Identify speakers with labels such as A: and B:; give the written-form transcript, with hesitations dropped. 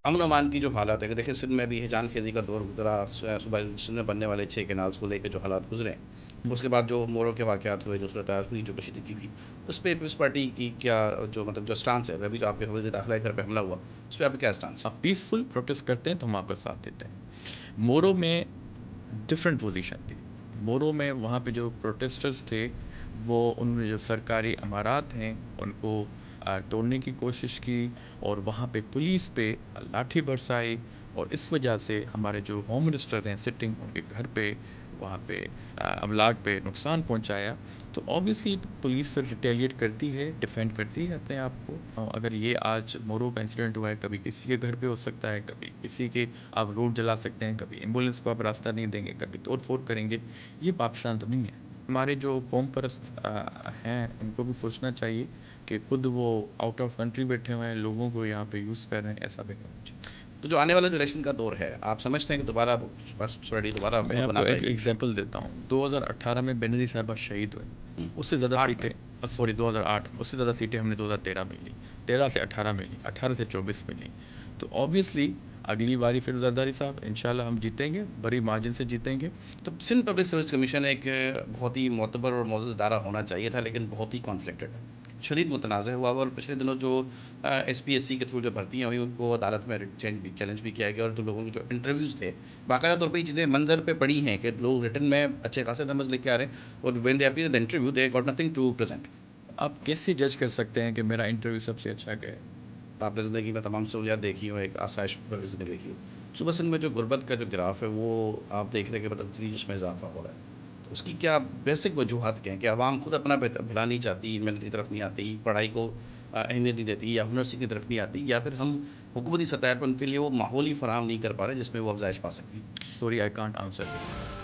A: अमन अमान की जो हालात है कि देखिए सिंध में भी हिजान खेजी का दौर गुजरा, सुबह सिंध में बनने वाले 6 कैनाल्स को लेकर जो हालात गुजरे,
B: हुँ।
A: उसके बाद जो मोरों के वाक़यात हुए, जो सूरत हुई, जो कशीदगी की, उस पे पीपल्स पार्टी की क्या जो मतलब जो स्टांस है, अभी जो आपके हवाई दाखिला घर पे हमला हुआ, उस पे आपका क्या स्टांस है?
B: आप पीसफुल प्रोटेस्ट करते हैं तो हम आपका साथ देते हैं। मोरो में डिफरेंट पोजीशन थी। मोरो में वहाँ पे जो प्रोटेस्टर्स थे, वो उनमें जो सरकारी अमारात हैं उनको तोड़ने की कोशिश की, और वहाँ पे पुलिस पे लाठी बरसाई, और इस वजह से हमारे जो होम मिनिस्टर हैं सिटिंग, उनके घर पे वहाँ पे अमलाक पे नुकसान पहुँचाया। तो ऑब्वियसली पुलिस फिर रिटेलिएट करती है, डिफेंड करती है अपने आप को। अगर ये आज मोरो का इंसिडेंट हुआ है, कभी किसी के घर पे हो सकता है, कभी किसी के आप रोड जला सकते हैं, कभी एम्बुलेंस को आप रास्ता नहीं देंगे, कभी तोड़ फोड़ करेंगे। ये पाकिस्तान तो नहीं है। हमारे जो कौम परस्त हैं, उनको भी सोचना चाहिए कि खुद वो आउट ऑफ कंट्री बैठे हुए हैं, लोगों को यहाँ पे यूज़ कर रहे हैं, ऐसा भी नहीं होना चाहिए।
A: तो जो आने वाला जो इलेक्शन का दौर है, आप समझते हैं कि दोबारा बस पार्टी दोबारा
B: मैं
A: हुकूमत बना
B: आपको एक
A: पाएगी?
B: एग्जांपल देता हूँ। 2018 में बेनज़ीर साहिबा शहीद हुए।
A: हुँ,
B: उससे ज़्यादा
A: 8 में।
B: सीटें, सॉरी 2008 में, उससे ज़्यादा सीटें हमने 2013 में ली। 13 से 18 में ली, 18 से 24 में ली। तो ऑब्वियसली अगली बारी फिर जरदारी साहब इंशाल्लाह हम जीतेंगे, बड़ी मार्जिन से जीतेंगे।
A: तो सिंध पब्लिक सर्विस कमीशन एक बहुत ही मोतबर और मौजूद इदारा होना चाहिए था, लेकिन बहुत ही कॉन्फ्लिक्टेड है, शदीद मुतनाज़ हुआ। और पिछले दिनों जो SPSC के थ्रू जो भर्तियाँ हुई, उनको अदालत में चैलेंज भी किया गया, और जो लोगों के जो इंटरव्यूज़ थे, बाकायदा तौर पर ये चीज़ें मंजर पे पड़ी हैं कि लोग रिटर्न में अच्छे खासे नंबर्स लेके आ रहे हैं, और when they appear the interview they got nothing to present.
B: आप कैसे जज कर सकते हैं कि मेरा इंटरव्यू सबसे अच्छा गया है?
A: आपने ज़िंदगी में तमाम सहूलियात देखी हो, एक आसाइश भरी ज़िंदगी देखी हो। सुबह सिंध में जो गुर्बत का जो ग्राफ है, वो आप देख रहे हैं कि बदतरीन उसमें इजाफा हो रहा है। तो उसकी क्या बेसिक वजूहत क्या हैं कि आवाम खुद अपना भला नहीं चाहती, मेहनत की तरफ नहीं आती, पढ़ाई को अहमियत नहीं देती, या हुनर सीखने की तरफ नहीं आती, या फिर हम हुकूमती सतह पर उनके लिए वो माहौल ही फराहम नहीं कर पा रहे जिसमें वो अफजाइश पा सकें?
B: Sorry, I can't answer this.